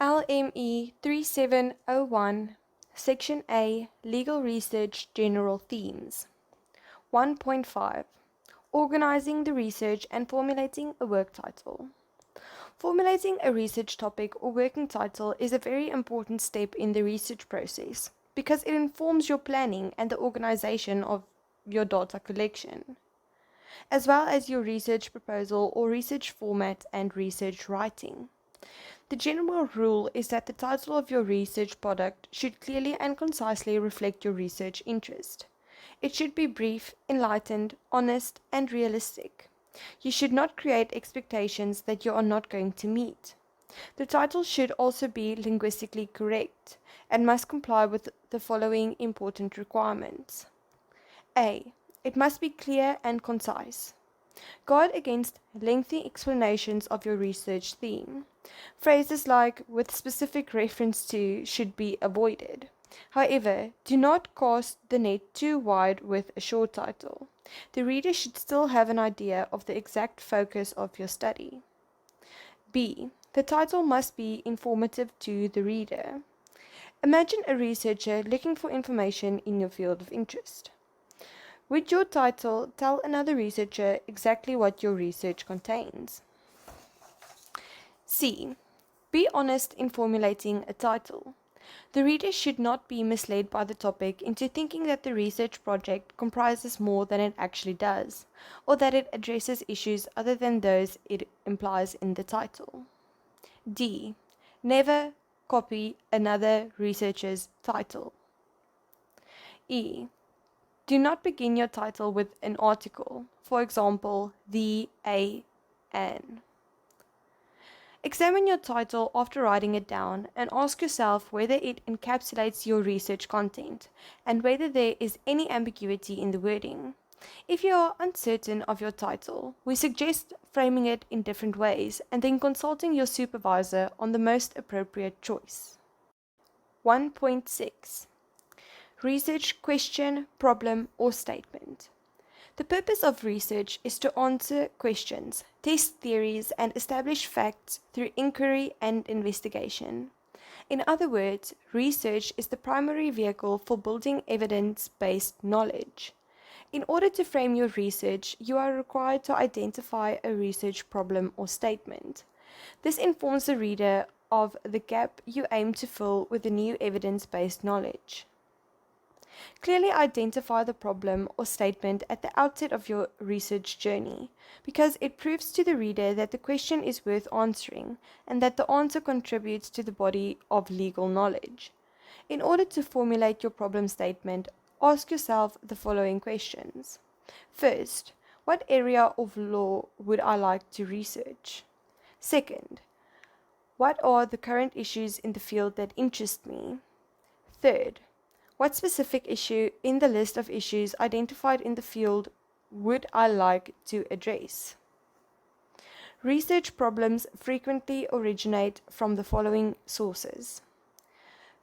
LME3701, Section A, Legal Research General Themes. 1.5. Organizing the research and formulating a work title. Formulating a research topic or working title is a very important step in the research process because it informs your planning and the organization of your data collection, as well as your research proposal or research format and research writing. The general rule is that the title of your research product should clearly and concisely reflect your research interest. It should be brief, enlightened, honest, and realistic. You should not create expectations that you are not going to meet. The title should also be linguistically correct and must comply with the following important requirements. A. It must be clear and concise. Guard against lengthy explanations of your research theme. Phrases like "with specific reference to" should be avoided. However, do not cast the net too wide with a short title. The reader should still have an idea of the exact focus of your study. B. The title must be informative to the reader. Imagine a researcher looking for information in your field of interest. Would your title tell another researcher exactly what your research contains? C. Be honest in formulating a title. The reader should not be misled by the topic into thinking that the research project comprises more than it actually does, or that it addresses issues other than those it implies in the title. D. Never copy another researcher's title. E. Do not begin your title with an article, for example, the, a, an. Examine your title after writing it down and ask yourself whether it encapsulates your research content and whether there is any ambiguity in the wording. If you are uncertain of your title, we suggest framing it in different ways and then consulting your supervisor on the most appropriate choice. 1.6. Research question, problem, or statement. The purpose of research is to answer questions, test theories, and establish facts through inquiry and investigation. In other words, research is the primary vehicle for building evidence-based knowledge. In order to frame your research, you are required to identify a research problem or statement. This informs the reader of the gap you aim to fill with the new evidence-based knowledge. Clearly identify the problem or statement at the outset of your research journey, because it proves to the reader that the question is worth answering and that the answer contributes to the body of legal knowledge. In order to formulate your problem statement, ask yourself the following questions. First, what area of law would I like to research? Second, what are the current issues in the field that interest me? Third, what specific issue in the list of issues identified in the field would I like to address? Research problems frequently originate from the following sources.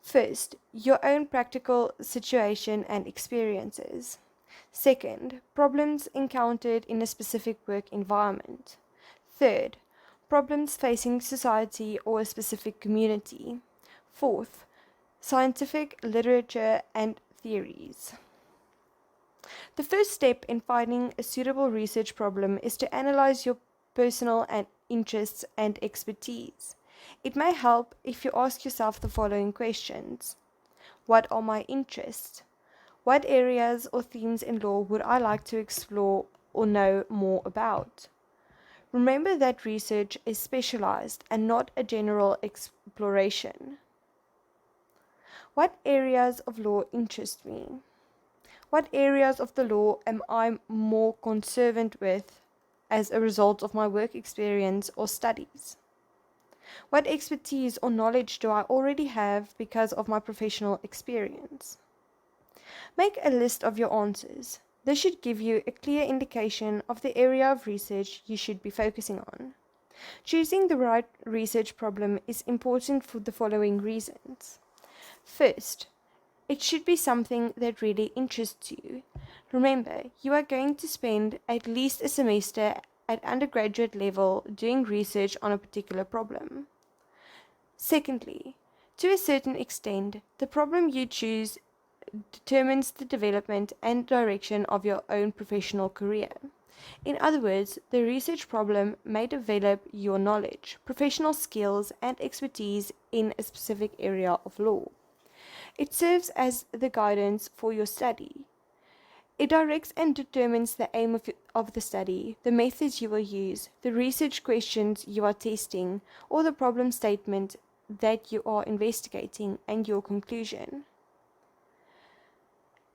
First, your own practical situation and experiences. Second, problems encountered in a specific work environment. Third, problems facing society or a specific community. Fourth, scientific literature and theories. The first step in finding a suitable research problem is to analyze your personal interests and expertise. It may help if you ask yourself the following questions. What are my interests? What areas or themes in law would I like to explore or know more about? Remember that research is specialized and not a general exploration. What areas of law interest me? What areas of the law am I more conversant with as a result of my work experience or studies? What expertise or knowledge do I already have because of my professional experience? Make a list of your answers. This should give you a clear indication of the area of research you should be focusing on. Choosing the right research problem is important for the following reasons. First, it should be something that really interests you. Remember, you are going to spend at least a semester at undergraduate level doing research on a particular problem. Secondly, to a certain extent, the problem you choose determines the development and direction of your own professional career. In other words, the research problem may develop your knowledge, professional skills, and expertise in a specific area of law. It serves as the guidance for your study. It directs and determines the aim of the study, the methods you will use, the research questions you are testing, or the problem statement that you are investigating, and your conclusion.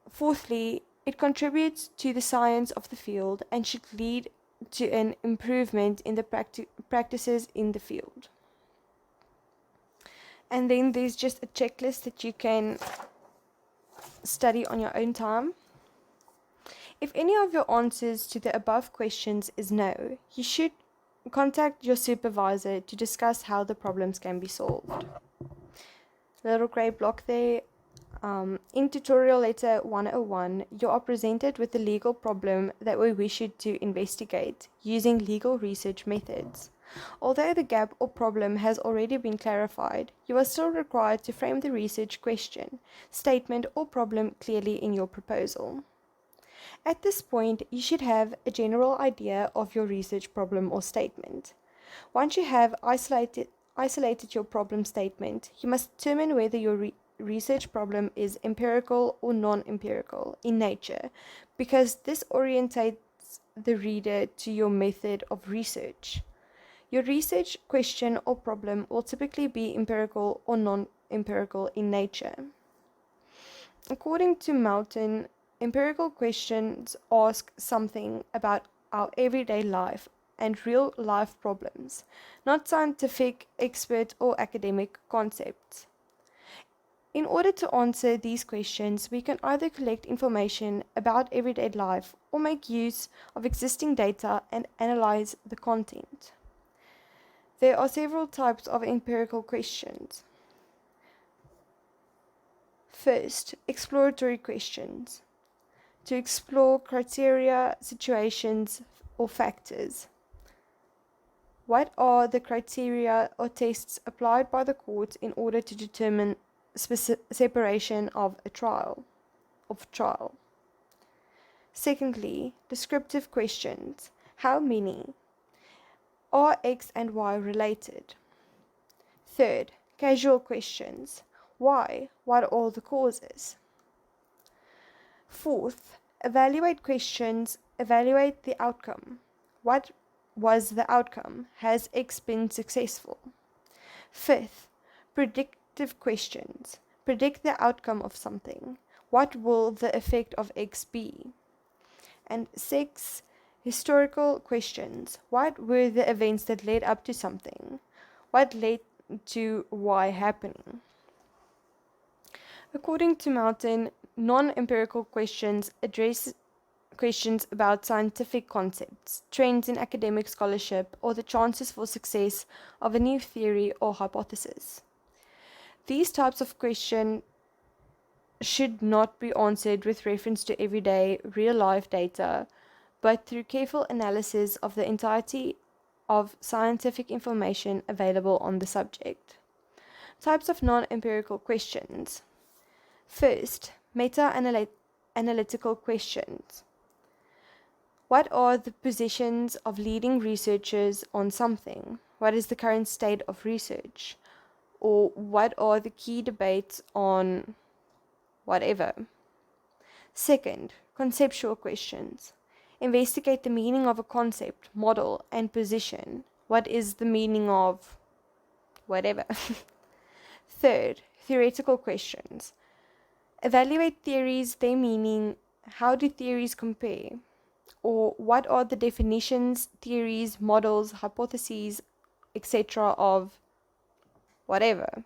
Fourthly, it contributes to the science of the field and should lead to an improvement in the practices in the field. And then there's just a checklist that you can study on your own time. If any of your answers to the above questions is no, you should contact your supervisor to discuss how the problems can be solved. Little grey block there. In tutorial letter 101, you are presented with the legal problem that we wish you to investigate using legal research methods. Although the gap or problem has already been clarified, you are still required to frame the research question, statement, or problem clearly in your proposal. At this point, you should have a general idea of your research problem or statement. Once you have isolated your problem statement, you must determine whether your research problem is empirical or non-empirical in nature, because this orientates the reader to your method of research. Your research question or problem will typically be empirical or non-empirical in nature. According to Moulton, empirical questions ask something about our everyday life and real life problems, not scientific, expert, or academic concepts. In order to answer these questions, we can either collect information about everyday life or make use of existing data and analyze the content. There are several types of empirical questions. First, exploratory questions. To explore criteria, situations, or factors. What are the criteria or tests applied by the court in order to determine separation of a trial? Secondly, descriptive questions. How many? Are X and Y related? Third, casual questions. Why? What are the causes? Fourth, evaluate questions. Evaluate the outcome. What was the outcome? Has X been successful? Fifth, predictive questions. Predict the outcome of something. What will the effect of X be? And six, historical questions. What were the events that led up to something? What led to Y happening? According to Moulton, non-empirical questions address questions about scientific concepts, trends in academic scholarship, or the chances for success of a new theory or hypothesis. These types of questions should not be answered with reference to everyday, real-life data, but through careful analysis of the entirety of scientific information available on the subject. Types of non-empirical questions. First, meta-analytical questions. What are the positions of leading researchers on something? What is the current state of research? Or what are the key debates on whatever? Second, conceptual questions. Investigate the meaning of a concept, model, and position. What is the meaning of whatever? Third, theoretical questions. Evaluate theories, their meaning, how do theories compare? Or what are the definitions, theories, models, hypotheses, etc. of whatever?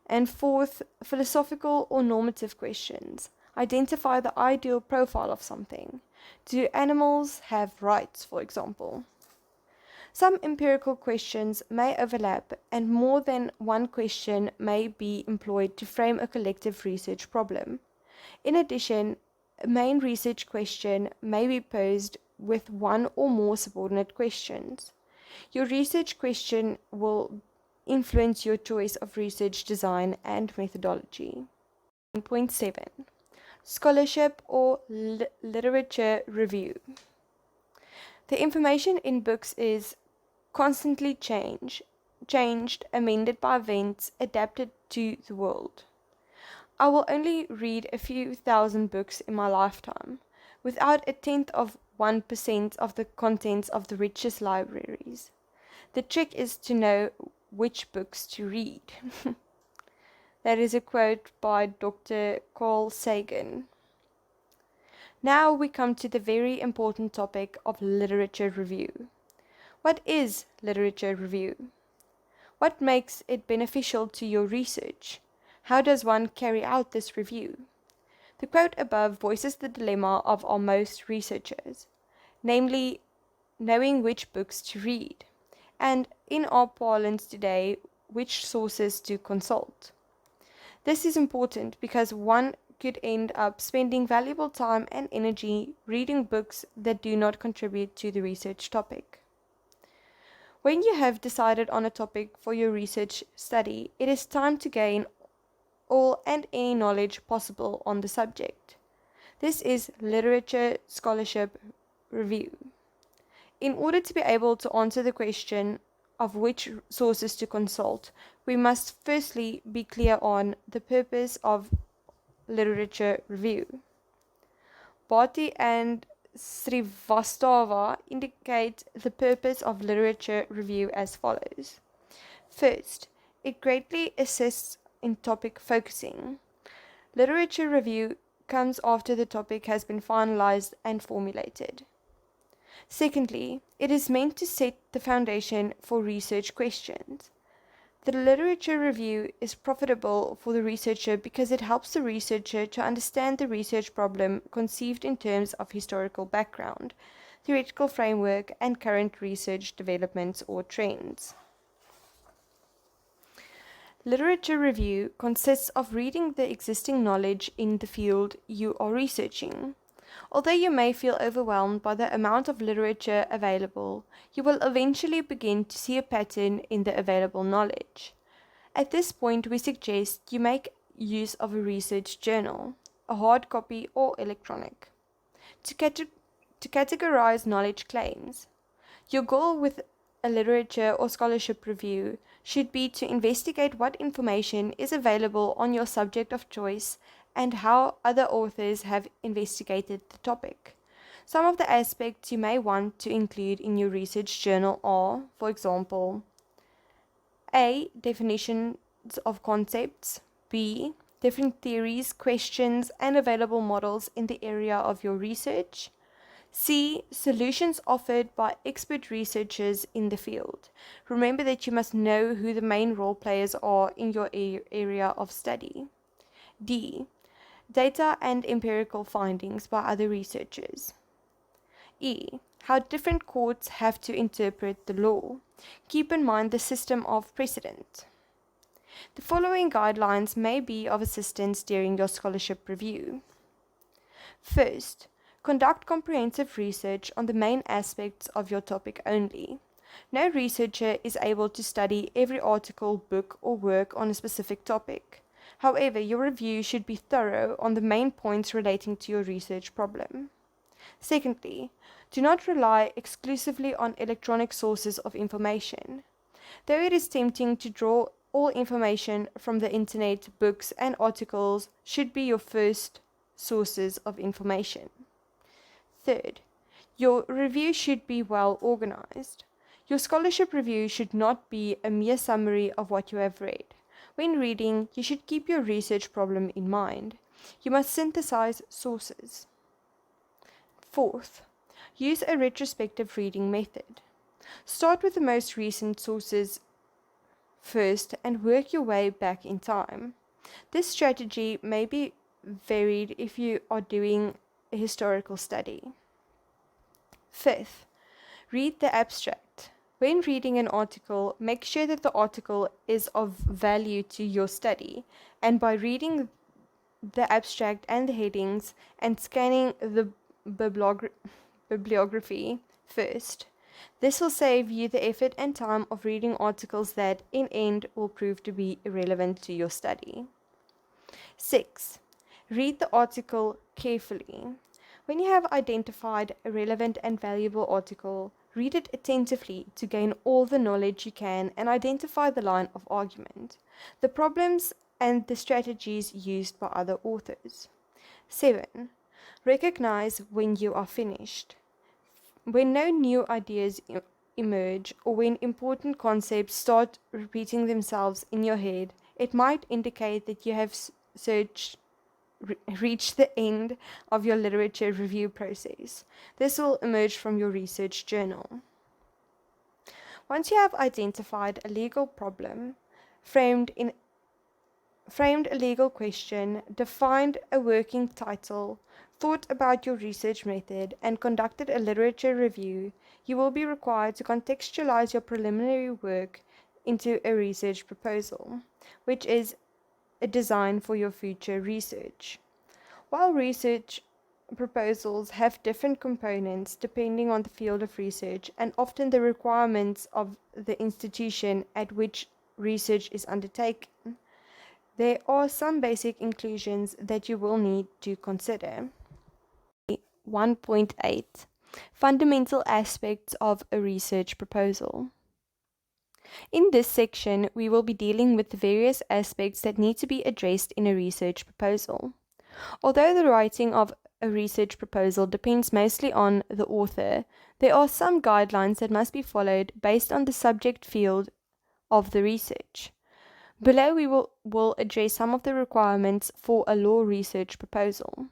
And fourth, philosophical or normative questions. Identify the ideal profile of something. Do animals have rights, for example? Some empirical questions may overlap, and more than one question may be employed to frame a collective research problem. In addition, a main research question may be posed with one or more subordinate questions. Your research question will influence your choice of research design and methodology. 9.7. Scholarship or literature review. The information in books is constantly changed, amended by events, adapted to the world. I will only read a few thousand books in my lifetime, without a tenth of 1% of the contents of the richest libraries. The trick is to know which books to read. That is a quote by Dr. Carl Sagan. Now we come to the very important topic of literature review. What is literature review? What makes it beneficial to your research? How does one carry out this review? The quote above voices the dilemma of our most researchers, namely knowing which books to read, and in our parlance today, which sources to consult. This is important because one could end up spending valuable time and energy reading books that do not contribute to the research topic. When you have decided on a topic for your research study, it is time to gain all and any knowledge possible on the subject. This is literature scholarship review. In order to be able to answer the question of which sources to consult, we must firstly be clear on the purpose of literature review. Bharti and Srivastava indicate the purpose of literature review as follows. First, it greatly assists in topic focusing. Literature review comes after the topic has been finalized and formulated. Secondly, it is meant to set the foundation for research questions. The literature review is profitable for the researcher because it helps the researcher to understand the research problem conceived in terms of historical background, theoretical framework, and current research developments or trends. Literature review consists of reading the existing knowledge in the field you are researching. Although you may feel overwhelmed by the amount of literature available, you will eventually begin to see a pattern in the available knowledge. At this point, we suggest you make use of a research journal, a hard copy or electronic, to categorize knowledge claims. Your goal with a literature or scholarship review should be to investigate what information is available on your subject of choice and how other authors have investigated the topic. Some of the aspects you may want to include in your research journal are, for example, A. Definitions of concepts. B. Different theories, questions, and available models in the area of your research. C. Solutions offered by expert researchers in the field. Remember that you must know who the main role players are in your area of study. D. Data and empirical findings by other researchers. E. How different courts have to interpret the law. Keep in mind the system of precedent. The following guidelines may be of assistance during your scholarship review. First, conduct comprehensive research on the main aspects of your topic only. No researcher is able to study every article, book, or work on a specific topic. However, your review should be thorough on the main points relating to your research problem. Secondly, do not rely exclusively on electronic sources of information. Though it is tempting to draw all information from the internet, books, and articles should be your first sources of information. Third, your review should be well organized. Your scholarship review should not be a mere summary of what you have read. When reading, you should keep your research problem in mind. You must synthesize sources. Fourth, use a retrospective reading method. Start with the most recent sources first and work your way back in time. This strategy may be varied if you are doing a historical study. Fifth, read the abstract. When reading an article, make sure that the article is of value to your study, and by reading the abstract and the headings and scanning the bibliography first, This will save you the effort and time of reading articles that, in end, will prove to be irrelevant to your study. 6. Read the article carefully. When you have identified a relevant and valuable article, read it attentively to gain all the knowledge you can and identify the line of argument, the problems, and the strategies used by other authors. 7. Recognize when you are finished. When no new ideas emerge or when important concepts start repeating themselves in your head, it might indicate that you have reached the end of your literature review process. This will emerge from your research journal. Once you have identified a legal problem, framed a legal question, defined a working title, thought about your research method, and conducted a literature review, you will be required to contextualize your preliminary work into a research proposal, which is a design for your future research. While research proposals have different components depending on the field of research and often the requirements of the institution at which research is undertaken, there are some basic inclusions that you will need to consider. 1.8 Fundamental aspects of a research proposal. In this section, we will be dealing with the various aspects that need to be addressed in a research proposal. Although the writing of a research proposal depends mostly on the author, there are some guidelines that must be followed based on the subject field of the research. Below we will address some of the requirements for a law research proposal.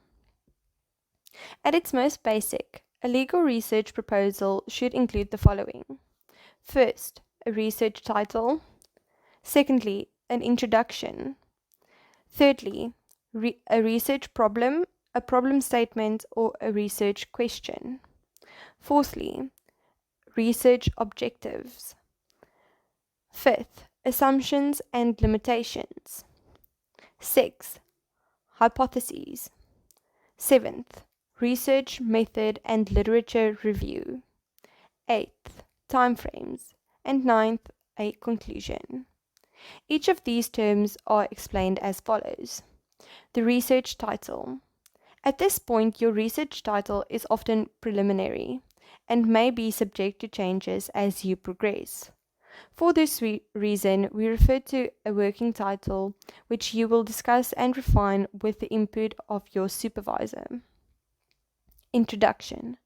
At its most basic, a legal research proposal should include the following. First, a research title. Secondly, an introduction. Thirdly, a research problem, a problem statement, or a research question. Fourthly, research objectives. Fifth, assumptions and limitations. Sixth, hypotheses. Seventh, research method and literature review. Eighth, timeframes. And ninth, a conclusion. Each of these terms are explained as follows. The research title. At this point, your research title is often preliminary and may be subject to changes as you progress. For this reason, we refer to a working title, which you will discuss and refine with the input of your supervisor. Introduction.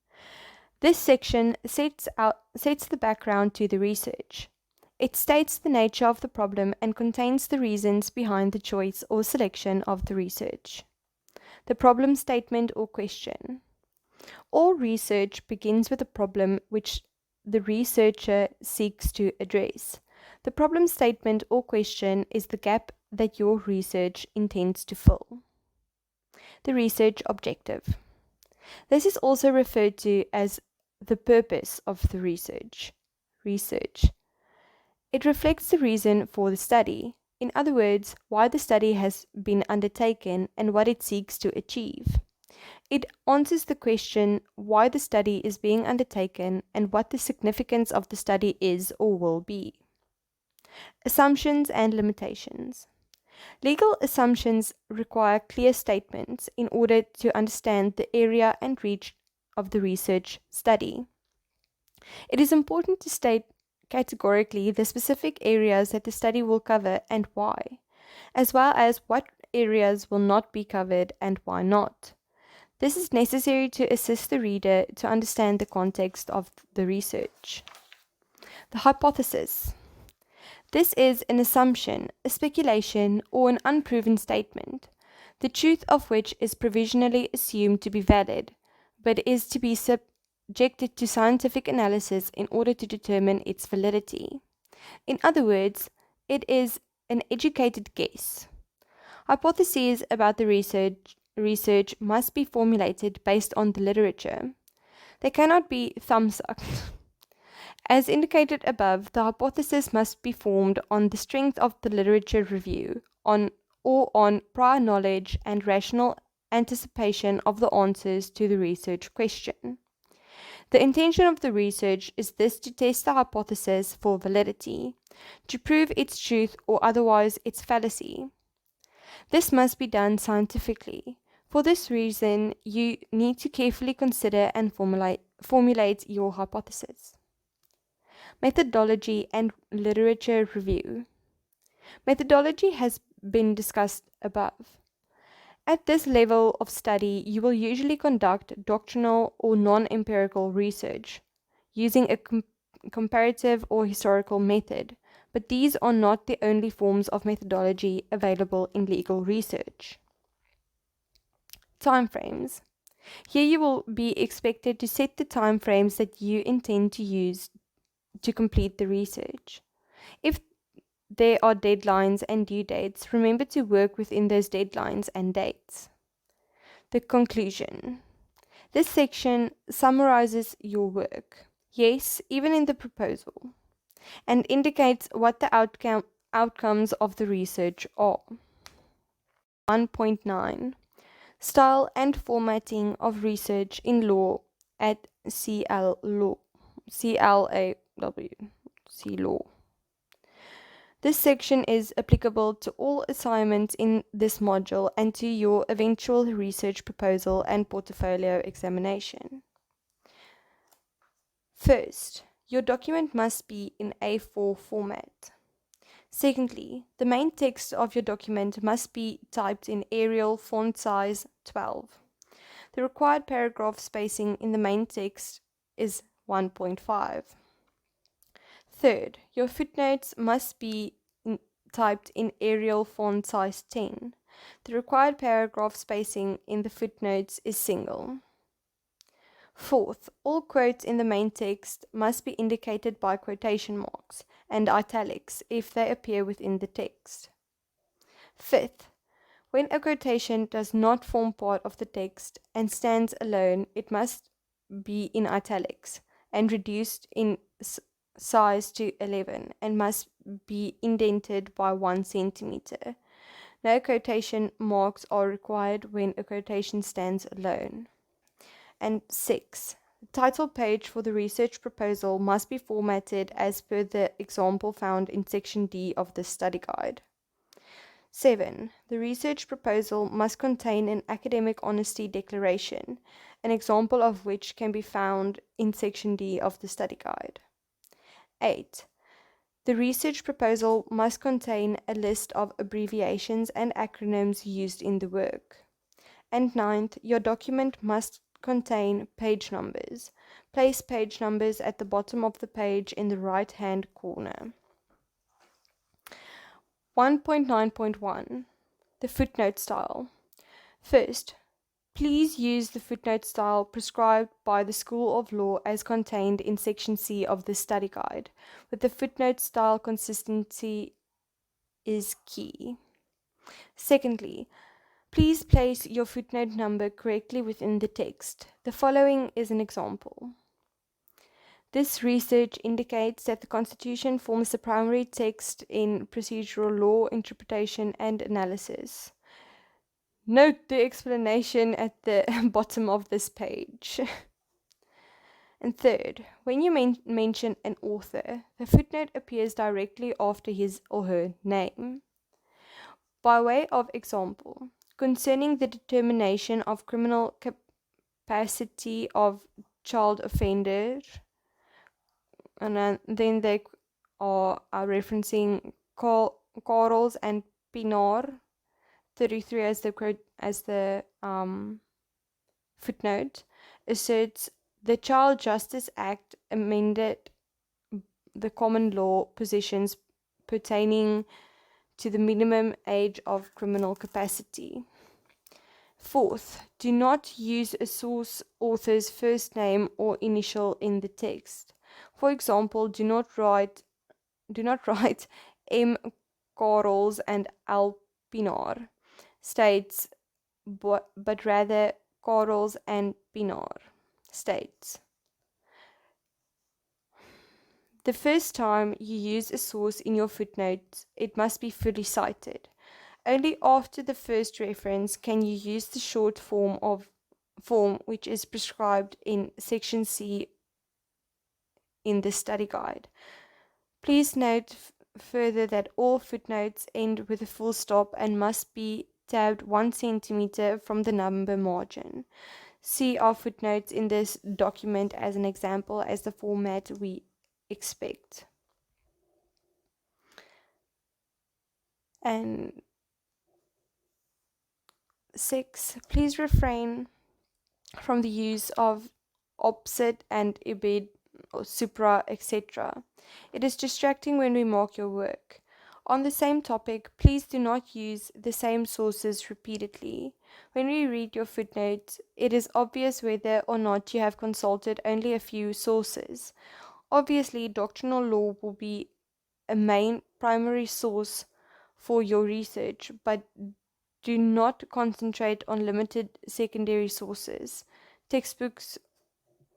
This section sets the background to the research. It states the nature of the problem and contains the reasons behind the choice or selection of the research. The problem statement or question. All research begins with a problem which the researcher seeks to address. The problem statement or question is the gap that your research intends to fill. The research objective. This is also referred to as the purpose of the research. It reflects the reason for the study. In other words, why the study has been undertaken and what it seeks to achieve. It answers the question why the study is being undertaken and what the significance of the study is or will be. Assumptions and limitations. Legal assumptions require clear statements in order to understand the area and reach of the research study. It is important to state categorically the specific areas that the study will cover and why, as well as what areas will not be covered and why not. This is necessary to assist the reader to understand the context of the research. The hypothesis. This is an assumption, a speculation, or an unproven statement, the truth of which is provisionally assumed to be valid, but is to be subjected to scientific analysis in order to determine its validity. In other words, it is an educated guess. Hypotheses about the research must be formulated based on the literature. They cannot be thumbsucked. As indicated above, the hypothesis must be formed on the strength of the literature review, on prior knowledge and rational anticipation of the answers to the research question. The intention of the research is this to test the hypothesis for validity, to prove its truth or otherwise its fallacy. This must be done scientifically. For this reason, you need to carefully consider and formulate your hypothesis. Methodology and literature review. Methodology has been discussed above. At this level of study, you will usually conduct doctrinal or non-empirical research using a comparative or historical method, but these are not the only forms of methodology available in legal research. Timeframes. Here you will be expected to set the timeframes that you intend to use to complete the research. If there are deadlines and due dates, remember to work within those deadlines and dates. The conclusion. This section summarizes your work, yes, even in the proposal, and indicates what the outcomes of the research are. 1.9 Style and formatting of research in law at CLAW. This section is applicable to all assignments in this module and to your eventual research proposal and portfolio examination. First, your document must be in A4 format. Secondly, the main text of your document must be typed in Arial font size 12. The required paragraph spacing in the main text is 1.5. Third, your footnotes must be typed in Arial font size 10. The required paragraph spacing in the footnotes is single. Fourth, all quotes in the main text must be indicated by quotation marks and italics if they appear within the text. Fifth, when a quotation does not form part of the text and stands alone, it must be in italics and reduced in size to 11 and must be indented by 1 centimeter. No quotation marks are required when a quotation stands alone. And 6. The title page for the research proposal must be formatted as per the example found in section D of the study guide. 7. The research proposal must contain an academic honesty declaration, an example of which can be found in section D of the study guide. 8. The research proposal must contain a list of abbreviations and acronyms used in the work. And 9th, your document must contain page numbers. Place page numbers at the bottom of the page in the right-hand corner. 1.9.1 The footnote style. First, please use the footnote style prescribed by the School of Law as contained in section C of the study guide, with the footnote style consistency is key. Secondly, please place your footnote number correctly within the text. The following is an example. This research indicates that the Constitution forms the primary text in procedural law interpretation and analysis. Note the explanation at the bottom of this page. And third, when you mention an author, the footnote appears directly after his or her name. By way of example, concerning the determination of criminal capacity of child offenders, and then they are referencing Corals and Pinar 33 as the footnote, asserts the Child Justice Act amended the common law positions pertaining to the minimum age of criminal capacity. Fourth, do not use a source author's first name or initial in the text. For example, do not write M. Corals and L. Pinar states, but rather Corals and Pinar states. The first time you use a source in your footnotes, it must be fully cited. Only after the first reference can you use the short form which is prescribed in section C in the study guide. Please note further that all footnotes end with a full stop and must be tabbed 1 centimeter from the number margin. See our footnotes in this document as an example as the format we expect. And 6, please refrain from the use of opposite and ibid or supra, etc. It is distracting when we mark your work. On the same topic, please do not use the same sources repeatedly. When we read your footnotes, it is obvious whether or not you have consulted only a few sources. Obviously, doctrinal law will be a main primary source for your research, but do not concentrate on limited secondary sources, textbooks,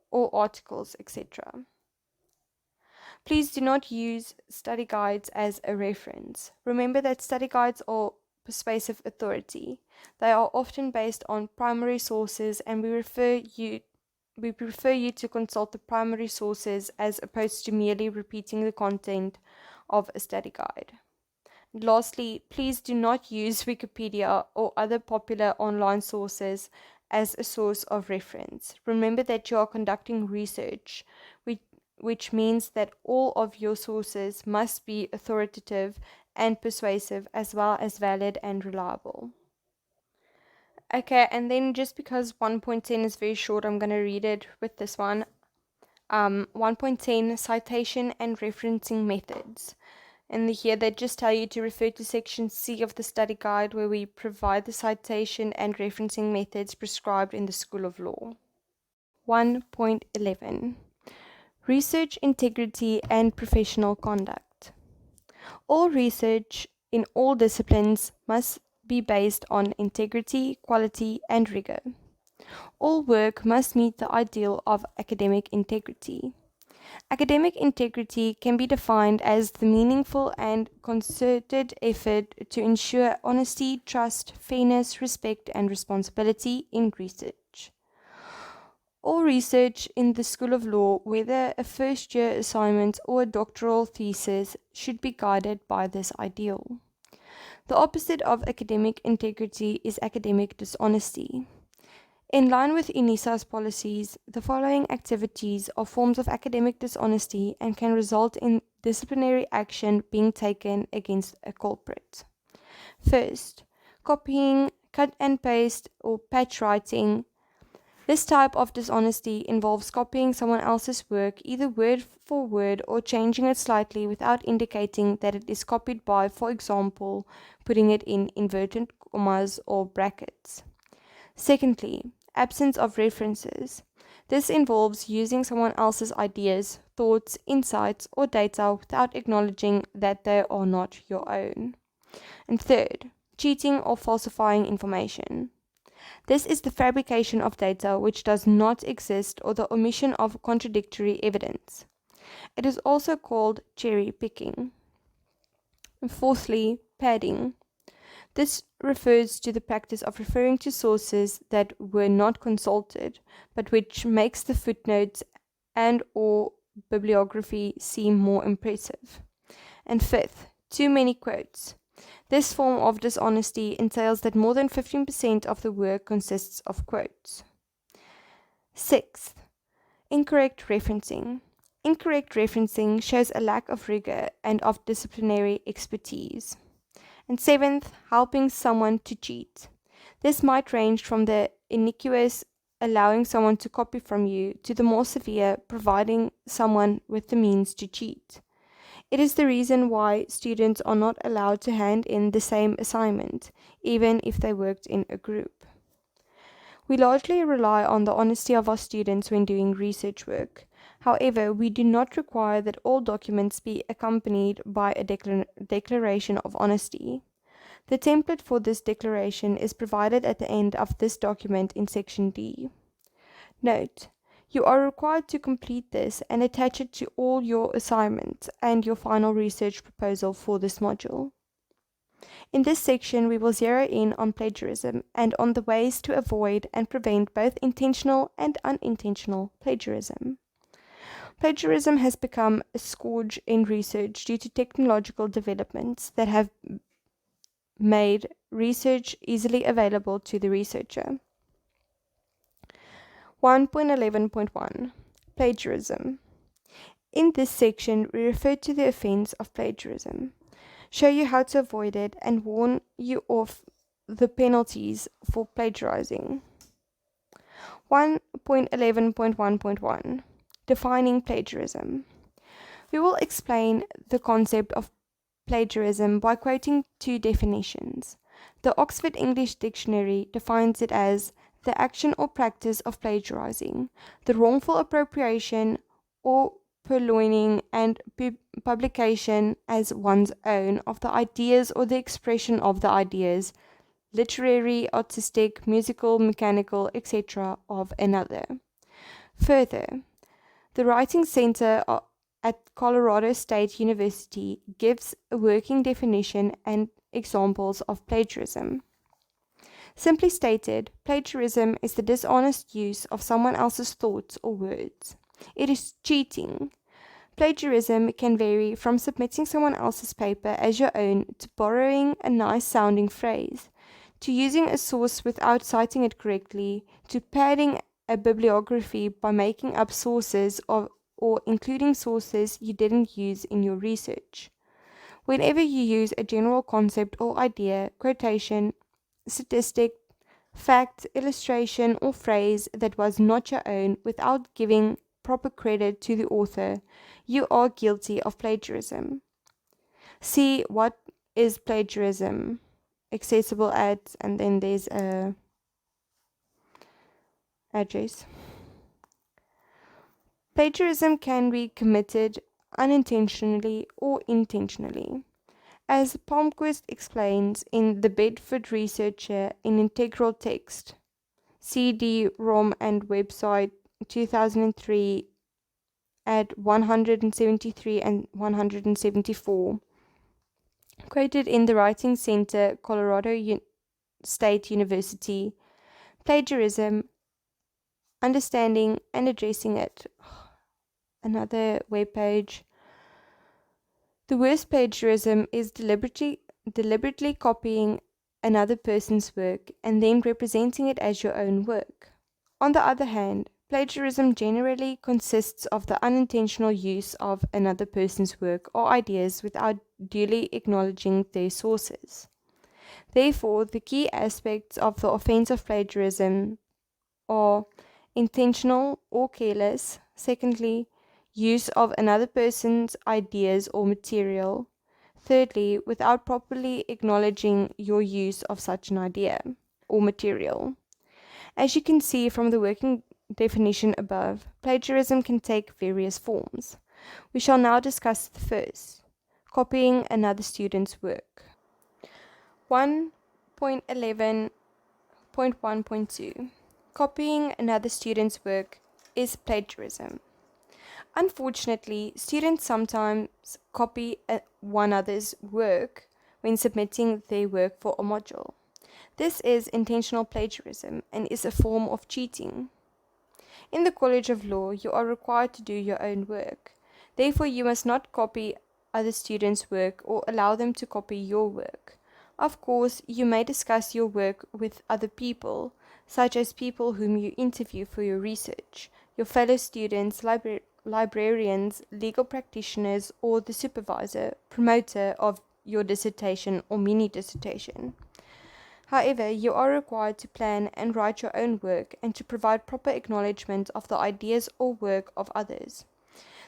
or articles, etc. Please do not use study guides as a reference. Remember that study guides are persuasive authority. They are often based on primary sources, and we prefer you to consult the primary sources as opposed to merely repeating the content of a study guide. Lastly, please do not use Wikipedia or other popular online sources as a source of reference. Remember that you are conducting research, which means that all of your sources must be authoritative and persuasive as well as valid and reliable. Okay, and then just because 1.10 is very short, I'm going to read it with this one. 1.10 Citation and Referencing Methods. And here they just tell you to refer to section C of the study guide, where we provide the citation and referencing methods prescribed in the School of Law. 1.11 Research Integrity and Professional Conduct. All research in all disciplines must be based on integrity, quality, and rigor. All work must meet the ideal of academic integrity. Academic integrity can be defined as the meaningful and concerted effort to ensure honesty, trust, fairness, respect, and responsibility in research. All research in the School of Law, whether a first-year assignment or a doctoral thesis, should be guided by this ideal. The opposite of academic integrity is academic dishonesty. In line with Unisa's policies, the following activities are forms of academic dishonesty and can result in disciplinary action being taken against a culprit. First, copying, cut and paste, or patch writing. This type of dishonesty involves copying someone else's work, either word for word or changing it slightly without indicating that it is copied by, for example, putting it in inverted commas or brackets. Secondly, absence of references. This involves using someone else's ideas, thoughts, insights, or data without acknowledging that they are not your own. And third, cheating or falsifying information. This is the fabrication of data which does not exist or the omission of contradictory evidence. It is also called cherry picking. And fourthly, padding. This refers to the practice of referring to sources that were not consulted, but which makes the footnotes and/or bibliography seem more impressive. And fifth, too many quotes. This form of dishonesty entails that more than 15% of the work consists of quotes. Sixth, incorrect referencing. Incorrect referencing shows a lack of rigor and of disciplinary expertise. And seventh, helping someone to cheat. This might range from the innocuous allowing someone to copy from you to the more severe providing someone with the means to cheat. It is the reason why students are not allowed to hand in the same assignment, even if they worked in a group. We largely rely on the honesty of our students when doing research work. However, we do not require that all documents be accompanied by a declaration of honesty. The template for this declaration is provided at the end of this document in section D. Note: you are required to complete this and attach it to all your assignments and your final research proposal for this module. In this section, we will zero in on plagiarism and on the ways to avoid and prevent both intentional and unintentional plagiarism. Plagiarism has become a scourge in research due to technological developments that have made research easily available to the researcher. 1.11.1 Plagiarism. In this section, we refer to the offense of plagiarism, show you how to avoid it, and warn you of the penalties for plagiarizing. 1.11.1.1 Defining plagiarism. We will explain the concept of plagiarism by quoting two definitions. The Oxford English Dictionary defines it as the action or practice of plagiarizing, the wrongful appropriation or purloining and publication as one's own of the ideas or the expression of the ideas, literary, artistic, musical, mechanical, etc., of another. Further, the Writing Center at Colorado State University gives a working definition and examples of plagiarism. Simply stated, plagiarism is the dishonest use of someone else's thoughts or words. It is cheating. Plagiarism can vary from submitting someone else's paper as your own to borrowing a nice sounding phrase, to using a source without citing it correctly, to padding a bibliography by making up sources or including sources you didn't use in your research. Whenever you use a general concept or idea, quotation, statistic, fact, illustration, or phrase that was not your own without giving proper credit to the author, you are guilty of plagiarism. See what is plagiarism, accessible at, and then there's a address. Plagiarism can be committed unintentionally or intentionally. As Palmquist explains in The Bedford Researcher in Integral Text, CD-ROM and website 2003 at 173 and 174, quoted in the Writing Center, Colorado State University, plagiarism, understanding and addressing it. Another webpage. The worst plagiarism is deliberately copying another person's work and then representing it as your own work. On the other hand, plagiarism generally consists of the unintentional use of another person's work or ideas without duly acknowledging their sources. Therefore, the key aspects of the offense of plagiarism are intentional or careless, secondly, use of another person's ideas or material, thirdly, without properly acknowledging your use of such an idea or material. As you can see from the working definition above, plagiarism can take various forms. We shall now discuss the first, copying another student's work. 1.11.1.2 Copying another student's work is plagiarism. Unfortunately, students sometimes copy one another's work when submitting their work for a module. This is intentional plagiarism and is a form of cheating. In the College of Law, you are required to do your own work. Therefore, you must not copy other students' work or allow them to copy your work. Of course, you may discuss your work with other people, such as people whom you interview for your research, your fellow students, librarians, legal practitioners, or the supervisor, promoter of your dissertation or mini-dissertation. However, you are required to plan and write your own work and to provide proper acknowledgement of the ideas or work of others.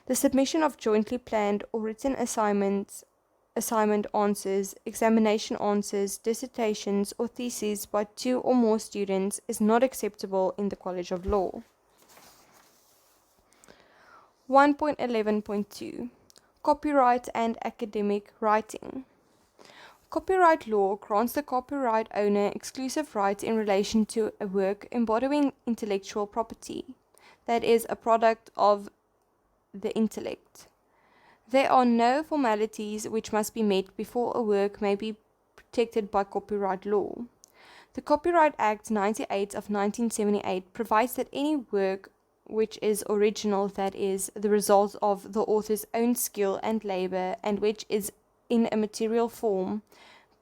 The submission of jointly planned or written assignment answers, examination answers, dissertations, or theses by 2 or more students is not acceptable in the College of Law. 1.11.2 Copyright and academic writing. Copyright law grants the copyright owner exclusive rights in relation to a work embodying intellectual property, that is, a product of the intellect. There are no formalities which must be met before a work may be protected by copyright law. The Copyright Act 98 of 1978 provides that any work which is original, that is, the result of the author's own skill and labor, and which is in a material form,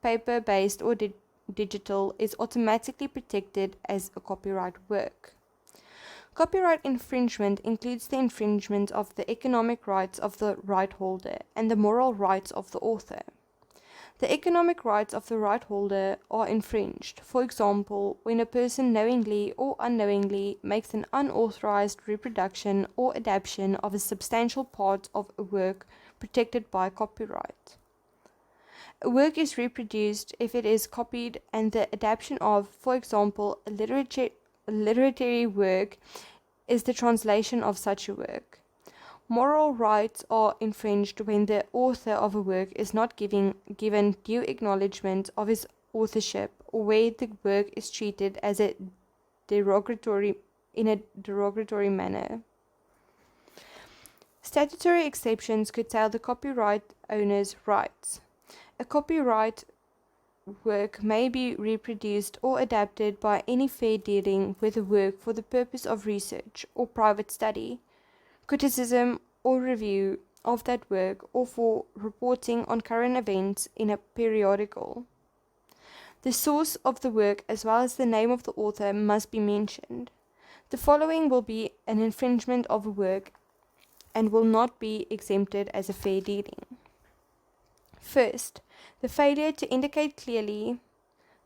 paper-based or digital, is automatically protected as a copyright work. Copyright infringement includes the infringement of the economic rights of the right holder and the moral rights of the author. The economic rights of the right holder are infringed, for example, when a person knowingly or unknowingly makes an unauthorized reproduction or adaptation of a substantial part of a work protected by copyright. A work is reproduced if it is copied and the adaptation of, for example, a literary work is the translation of such a work. Moral rights are infringed when the author of a work is not given due acknowledgement of his authorship, or where the work is treated as in a derogatory manner. Statutory exceptions curtail the copyright owner's rights. A copyright work may be reproduced or adapted by any fair dealing with a work for the purpose of research or private study, criticism or review of that work, or for reporting on current events in a periodical. The source of the work as well as the name of the author must be mentioned. The following will be an infringement of a work and will not be exempted as a fair dealing. First, the failure to indicate clearly,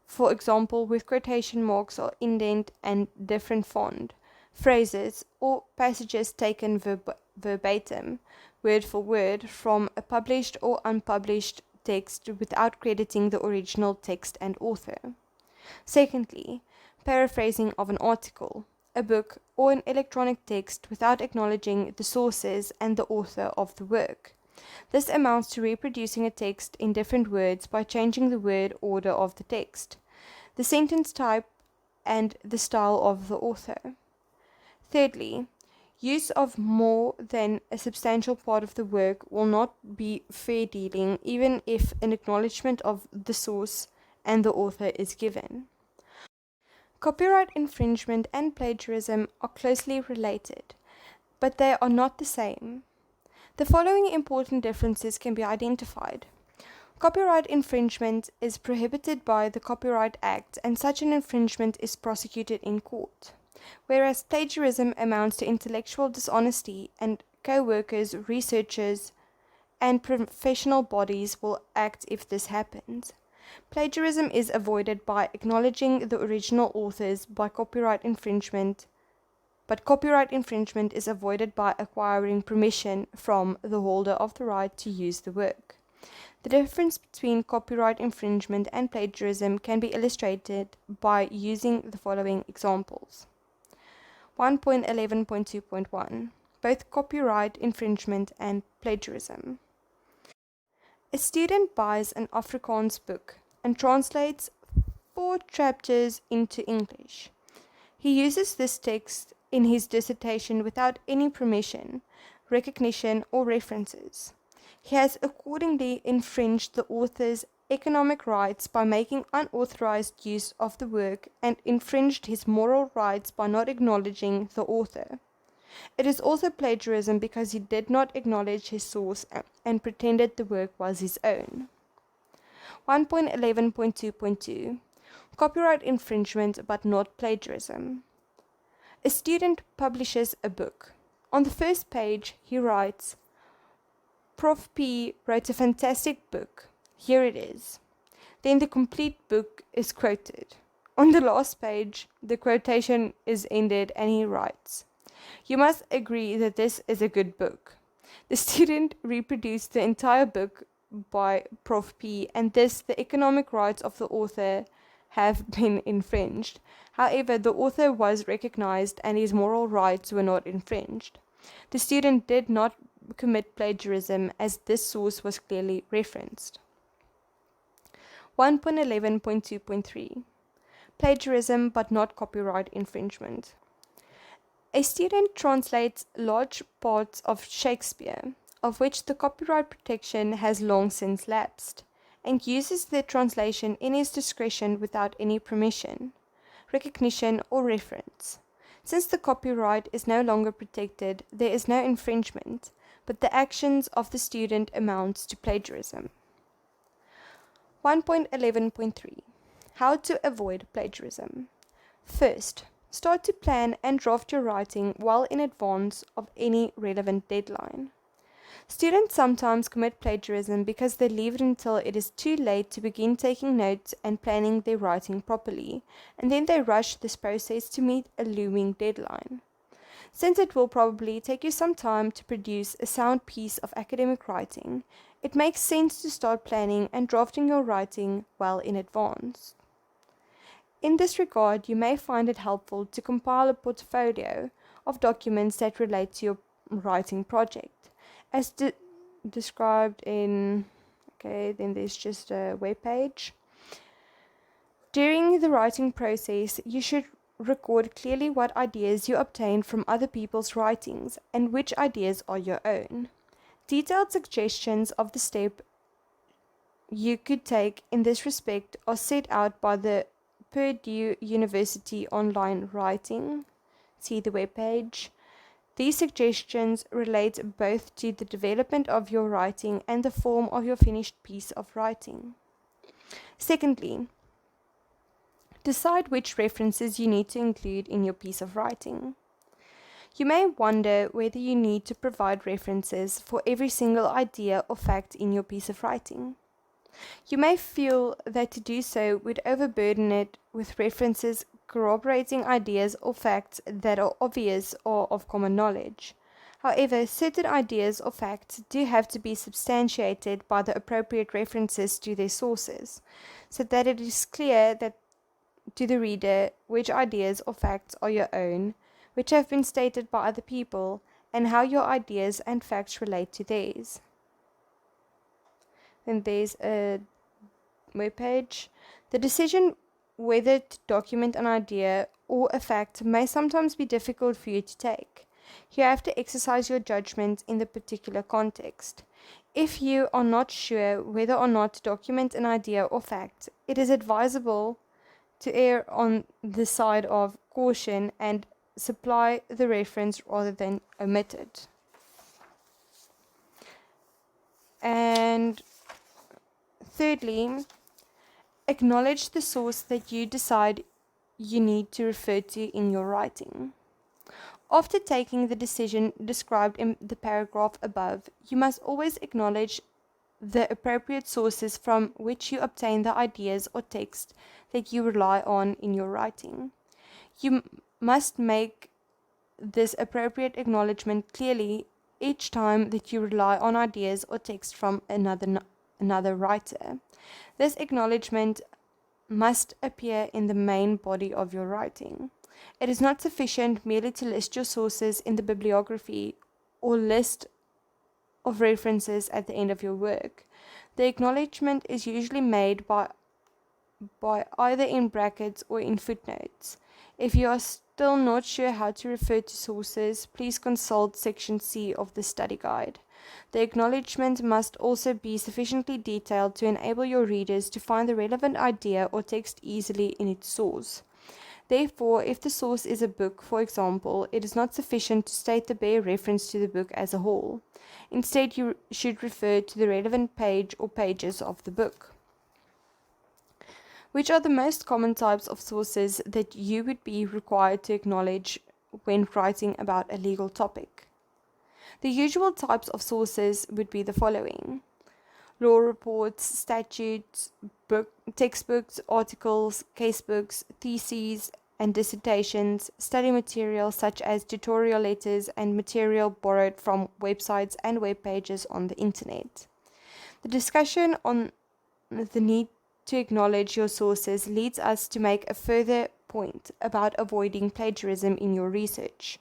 for example with quotation marks or indent and different font, phrases or passages taken verbatim, word for word, from a published or unpublished text without crediting the original text and author. Secondly, paraphrasing of an article, a book, or an electronic text without acknowledging the sources and the author of the work. This amounts to reproducing a text in different words by changing the word order of the text, the sentence type, and the style of the author. Thirdly, use of more than a substantial part of the work will not be fair dealing even if an acknowledgement of the source and the author is given. Copyright infringement and plagiarism are closely related, but they are not the same. The following important differences can be identified. Copyright infringement is prohibited by the Copyright Act, and such an infringement is prosecuted in court, whereas plagiarism amounts to intellectual dishonesty, and co-workers, researchers, and professional bodies will act if this happens. Plagiarism is avoided by acknowledging the original authors by copyright infringement, but copyright infringement is avoided by acquiring permission from the holder of the right to use the work. The difference between copyright infringement and plagiarism can be illustrated by using the following examples. 1.11.2.1 Both copyright infringement and plagiarism. A student buys an Afrikaans book and translates 4 chapters into English. He uses this text in his dissertation without any permission, recognition, or references. He has accordingly infringed the author's economic rights by making unauthorized use of the work, and infringed his moral rights by not acknowledging the author. It is also plagiarism because he did not acknowledge his source and pretended the work was his own. 1.11.2.2 Copyright infringement but not plagiarism. A student publishes a book. On the first page, he writes, Prof. P wrote a fantastic book. Here it is. Then the complete book is quoted. On the last page, the quotation is ended and he writes, You must agree that this is a good book. The student reproduced the entire book by Prof. P, and thus the economic rights of the author have been infringed. However, the author was recognized and his moral rights were not infringed. The student did not commit plagiarism as this source was clearly referenced. 1.11.2.3 Plagiarism but not copyright infringement. A student translates large parts of Shakespeare, of which the copyright protection has long since lapsed, and uses the translation in his discretion without any permission, recognition, or reference. Since the copyright is no longer protected, there is no infringement, but the actions of the student amounts to plagiarism. 1.11.3 How to avoid plagiarism. First, start to plan and draft your writing well in advance of any relevant deadline. Students sometimes commit plagiarism because they leave it until it is too late to begin taking notes and planning their writing properly, and then they rush this process to meet a looming deadline. Since it will probably take you some time to produce a sound piece of academic writing, it makes sense to start planning and drafting your writing well in advance. In this regard, you may find it helpful to compile a portfolio of documents that relate to your writing project. As described in, then there's just a web page. During the writing process, you should record clearly what ideas you obtained from other people's writings and which ideas are your own. Detailed suggestions of the step you could take in this respect are set out by the Purdue University Online Writing. See the web page. These suggestions relate both to the development of your writing and the form of your finished piece of writing. Secondly, decide which references you need to include in your piece of writing. You may wonder whether you need to provide references for every single idea or fact in your piece of writing. You may feel that to do so would overburden it with references corroborating ideas or facts that are obvious or of common knowledge. However, certain ideas or facts do have to be substantiated by the appropriate references to their sources, so that it is clear that to the reader which ideas or facts are your own, which have been stated by other people, and how your ideas and facts relate to theirs. Then there's a web page. The decision whether to document an idea or a fact may sometimes be difficult for you to take. You have to exercise your judgment in the particular context. If you are not sure whether or not to document an idea or fact, it is advisable to err on the side of caution and supply the reference rather than omit it. And thirdly, acknowledge the source that you decide you need to refer to in your writing. After taking the decision described in the paragraph above, you must always acknowledge the appropriate sources from which you obtain the ideas or text that you rely on in your writing. You must make this appropriate acknowledgement clearly each time that you rely on ideas or text from another writer. This acknowledgement must appear in the main body of your writing. It is not sufficient merely to list your sources in the bibliography or list of references at the end of your work. The acknowledgement is usually made by either in brackets or in footnotes. If you are still not sure how to refer to sources, please consult section C of the study guide. The acknowledgement must also be sufficiently detailed to enable your readers to find the relevant idea or text easily in its source. Therefore, if the source is a book, for example, it is not sufficient to state the bare reference to the book as a whole. Instead, you should refer to the relevant page or pages of the book. Which are the most common types of sources that you would be required to acknowledge when writing about a legal topic? The usual types of sources would be the following: law reports, statutes, textbooks, articles, casebooks, theses and dissertations, study material such as tutorial letters, and material borrowed from websites and web pages on the internet. The discussion on the need to acknowledge your sources leads us to make a further point about avoiding plagiarism in your research.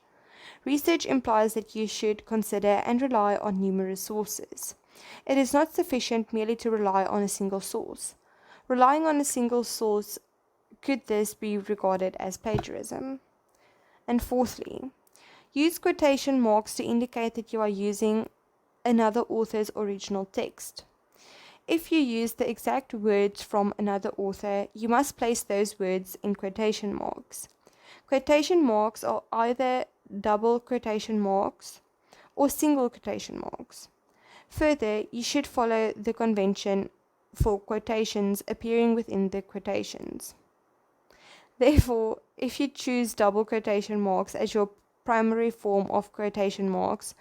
Research implies that you should consider and rely on numerous sources. It is not sufficient merely to rely on a single source. Relying on a single source could thus be regarded as plagiarism. And fourthly, use quotation marks to indicate that you are using another author's original text. If you use the exact words from another author, you must place those words in quotation marks. Quotation marks are either double quotation marks or single quotation marks. Further, you should follow the convention for quotations appearing within the quotations. Therefore, if you choose double quotation marks as your primary form of quotation marks,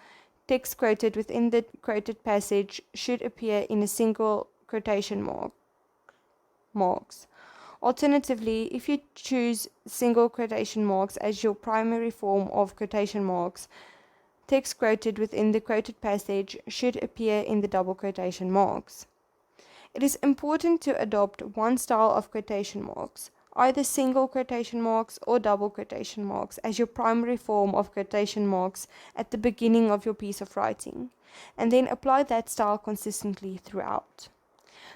text quoted within the quoted passage should appear in a single quotation marks. Alternatively, if you choose single quotation marks as your primary form of quotation marks, text quoted within the quoted passage should appear in the double quotation marks. It is important to adopt one style of quotation marks, either single quotation marks or double quotation marks, as your primary form of quotation marks at the beginning of your piece of writing, and then apply that style consistently throughout.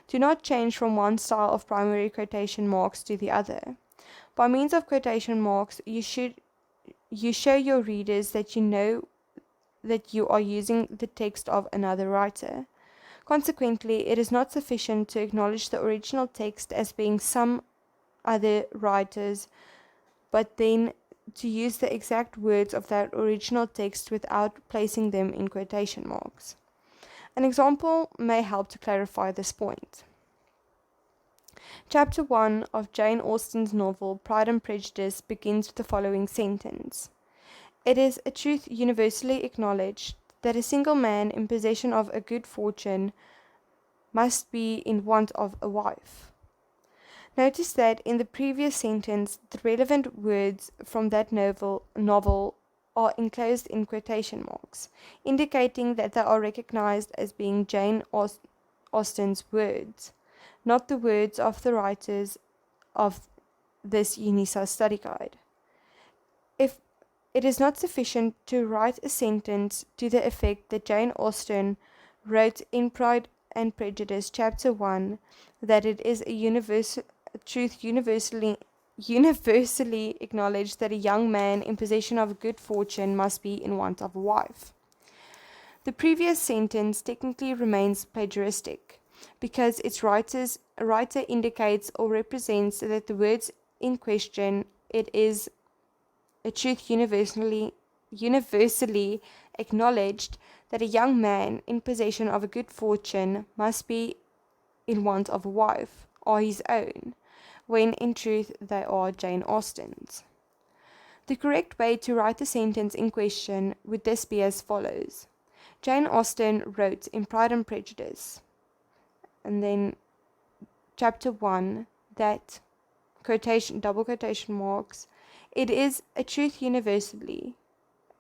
Do not change from one style of primary quotation marks to the other. By means of quotation marks, you show your readers that you know that you are using the text of another writer. Consequently, it is not sufficient to acknowledge the original text as being some other writers, but then to use the exact words of that original text without placing them in quotation marks. An example may help to clarify this point. Chapter 1 of Jane Austen's novel Pride and Prejudice begins with the following sentence. It is a truth universally acknowledged that a single man in possession of a good fortune must be in want of a wife. Notice that in the previous sentence, the relevant words from that novel are enclosed in quotation marks, indicating that they are recognized as being Jane Austen's words, not the words of the writers of this Unisa study guide. If it is not sufficient to write a sentence to the effect that Jane Austen wrote in Pride and Prejudice, Chapter 1, that it is a truth universally acknowledged that a young man in possession of good fortune must be in want of a wife. The previous sentence technically remains plagiaristic, because its writer indicates or represents that the words in question, it is a truth universally acknowledged that a young man in possession of a good fortune must be in want of a wife, are his own, when in truth they are Jane Austen's. The correct way to write the sentence in question would thus be as follows. Jane Austen wrote in Pride and Prejudice, and then Chapter 1, that double quotation marks, it is a truth universally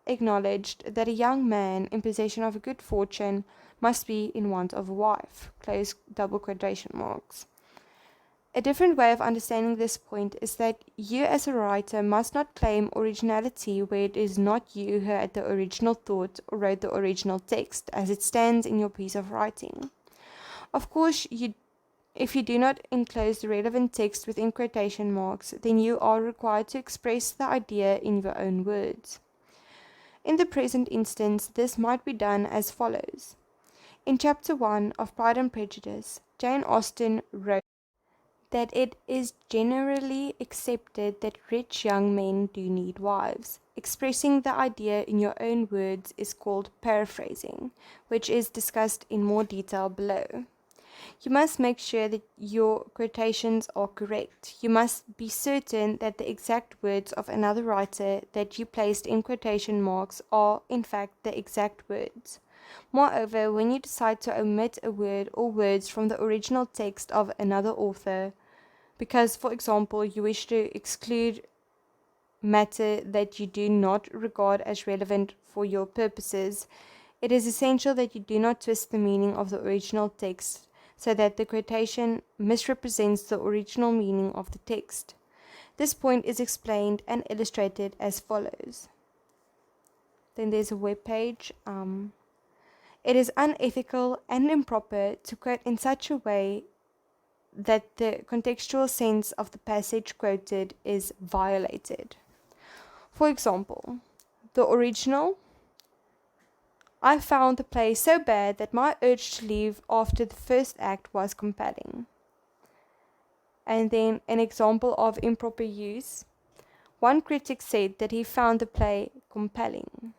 acknowledged that a young man in possession of a good fortune must be in want of a wife, close double quotation marks. A different way of understanding this point is that you as a writer must not claim originality where it is not you who had the original thought or wrote the original text as it stands in your piece of writing. Of course, if you do not enclose the relevant text within quotation marks, then you are required to express the idea in your own words. In the present instance, this might be done as follows. In Chapter 1 of Pride and Prejudice, Jane Austen wrote that it is generally accepted that rich young men do need wives. Expressing the idea in your own words is called paraphrasing, which is discussed in more detail below. You must make sure that your quotations are correct. You must be certain that the exact words of another writer that you placed in quotation marks are, in fact, the exact words. Moreover, when you decide to omit a word or words from the original text of another author, because, for example, you wish to exclude matter that you do not regard as relevant for your purposes, it is essential that you do not twist the meaning of the original text so that the quotation misrepresents the original meaning of the text. This point is explained and illustrated as follows. Then there's a web page. It is unethical and improper to quote in such a way that the contextual sense of the passage quoted is violated. For example, the original, I found the play so bad that my urge to leave after the first act was compelling. And then an example of improper use. One critic said that he found the play compelling.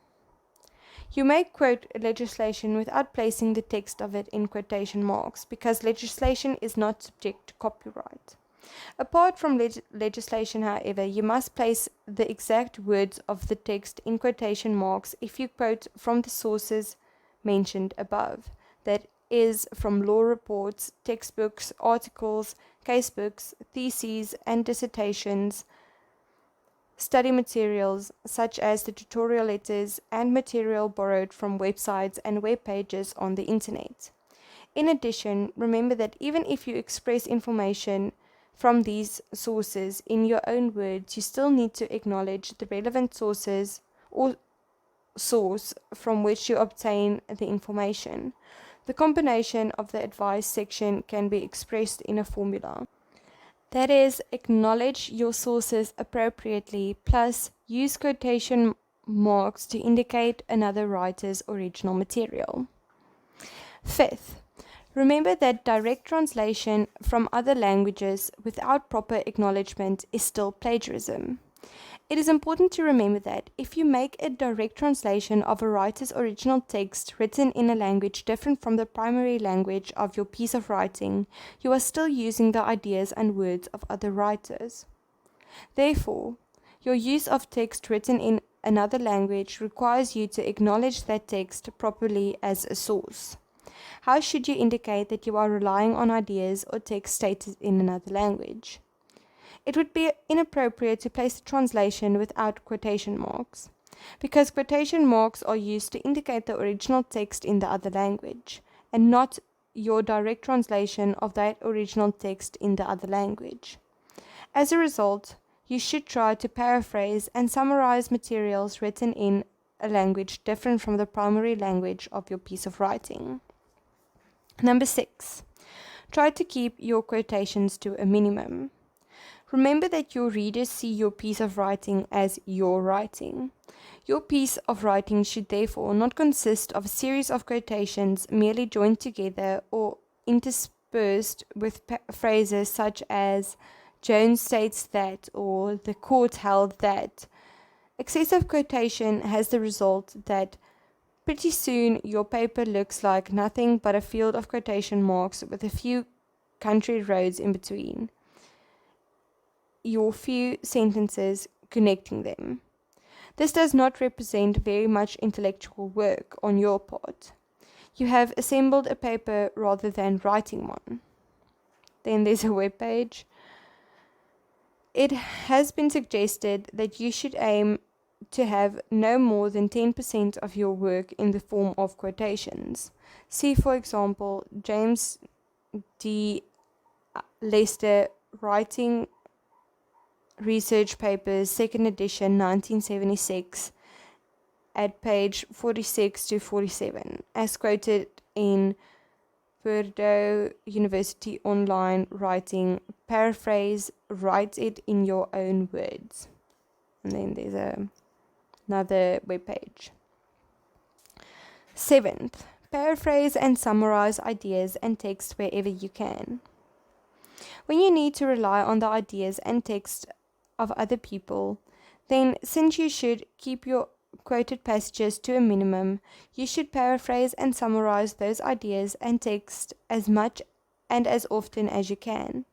You may quote legislation without placing the text of it in quotation marks, because legislation is not subject to copyright. Apart from legislation, however, you must place the exact words of the text in quotation marks if you quote from the sources mentioned above, that is, from law reports, textbooks, articles, casebooks, theses, and dissertations, study materials such as the tutorial letters, and material borrowed from websites and web pages on the internet. In addition, remember that even if you express information from these sources in your own words, you still need to acknowledge the relevant sources or source from which you obtain the information. The combination of the advice section can be expressed in a formula. That is, acknowledge your sources appropriately, plus use quotation marks to indicate another writer's original material. Fifth, remember that direct translation from other languages without proper acknowledgement is still plagiarism. It is important to remember that if you make a direct translation of a writer's original text written in a language different from the primary language of your piece of writing, you are still using the ideas and words of other writers. Therefore, your use of text written in another language requires you to acknowledge that text properly as a source. How should you indicate that you are relying on ideas or text stated in another language? It would be inappropriate to place the translation without quotation marks, because quotation marks are used to indicate the original text in the other language, and not your direct translation of that original text in the other language. As a result, you should try to paraphrase and summarize materials written in a language different from the primary language of your piece of writing. Number 6. Try to keep your quotations to a minimum. Remember that your readers see your piece of writing as your writing. Your piece of writing should therefore not consist of a series of quotations merely joined together or interspersed with phrases such as Jones states that, or the court held that. Excessive quotation has the result that pretty soon your paper looks like nothing but a field of quotation marks with a few country roads in between your few sentences connecting them. This does not represent very much intellectual work on your part. You have assembled a paper rather than writing one. Then there's a web page. It has been suggested that you should aim to have no more than 10% of your work in the form of quotations. See, for example, James D. Lester, Writing Research Papers, 2nd edition, 1976, at page 46 to 47, as quoted in Purdue University Online Writing. Paraphrase, write it in your own words. And then there's another web page. 7th, paraphrase and summarize ideas and text wherever you can. When you need to rely on the ideas and text of other people, then since you should keep your quoted passages to a minimum, you should paraphrase and summarize those ideas and text as much and as often as you can.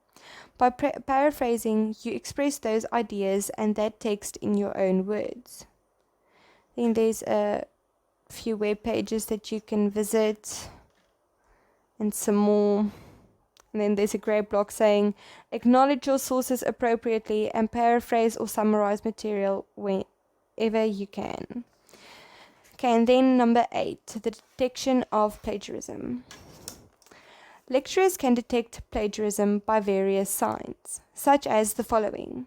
By paraphrasing, you express those ideas and that text in your own words. Then there's a few web pages that you can visit and some more. And then there's a grey block saying, acknowledge your sources appropriately and paraphrase or summarize material whenever you can. Okay, and then number 8, the detection of plagiarism. Lecturers can detect plagiarism by various signs, such as the following.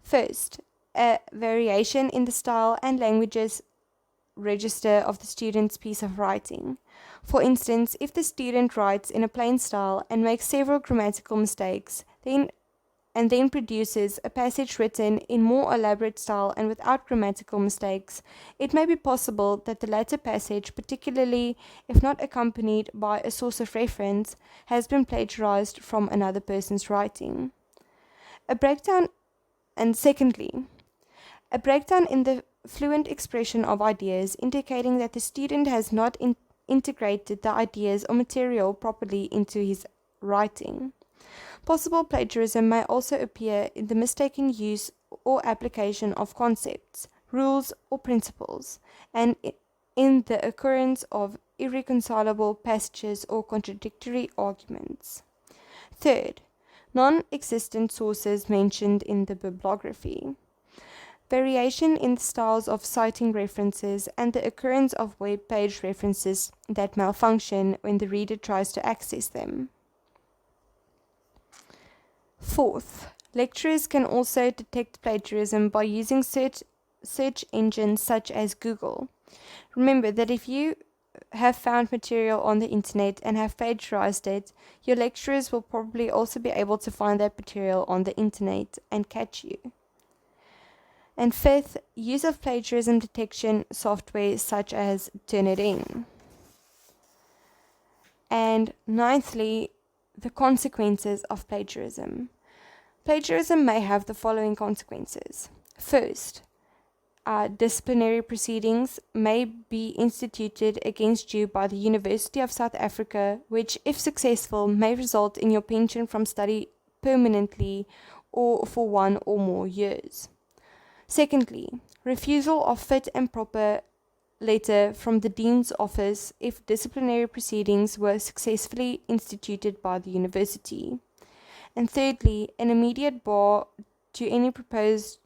First, a variation in the style and languages register of the student's piece of writing. For instance, if the student writes in a plain style and makes several grammatical mistakes, then produces a passage written in more elaborate style and without grammatical mistakes, it may be possible that the latter passage, particularly if not accompanied by a source of reference, has been plagiarized from another person's writing. And secondly, A breakdown in the fluent expression of ideas, indicating that the student has not integrated the ideas or material properly into his writing. Possible plagiarism may also appear in the mistaken use or application of concepts, rules, or principles, and in the occurrence of irreconcilable passages or contradictory arguments. Third, non-existent sources mentioned in the bibliography. Variation in the styles of citing references and the occurrence of web page references that malfunction when the reader tries to access them. Fourth, lecturers can also detect plagiarism by using search engines such as Google. Remember that if you have found material on the internet and have plagiarized it, your lecturers will probably also be able to find that material on the internet and catch you. And fifth, use of plagiarism detection software such as Turnitin. And ninthly, the consequences of plagiarism. Plagiarism may have the following consequences. First, disciplinary proceedings may be instituted against you by the University of South Africa, which, if successful, may result in your pension from study permanently or for 1 or more years. Secondly, refusal of fit and proper letter from the Dean's office if disciplinary proceedings were successfully instituted by the university. And thirdly, an immediate bar to any proposed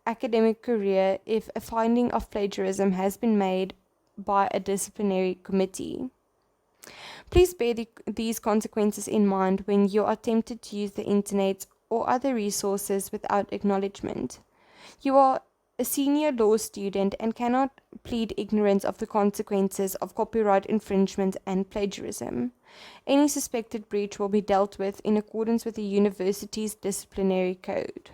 academic career if a finding of plagiarism has been made by a disciplinary committee. Please bear these consequences in mind when you are tempted to use the internet or other resources without acknowledgement. You are a senior law student and cannot plead ignorance of the consequences of copyright infringement and plagiarism. Any suspected breach will be dealt with in accordance with the university's disciplinary code.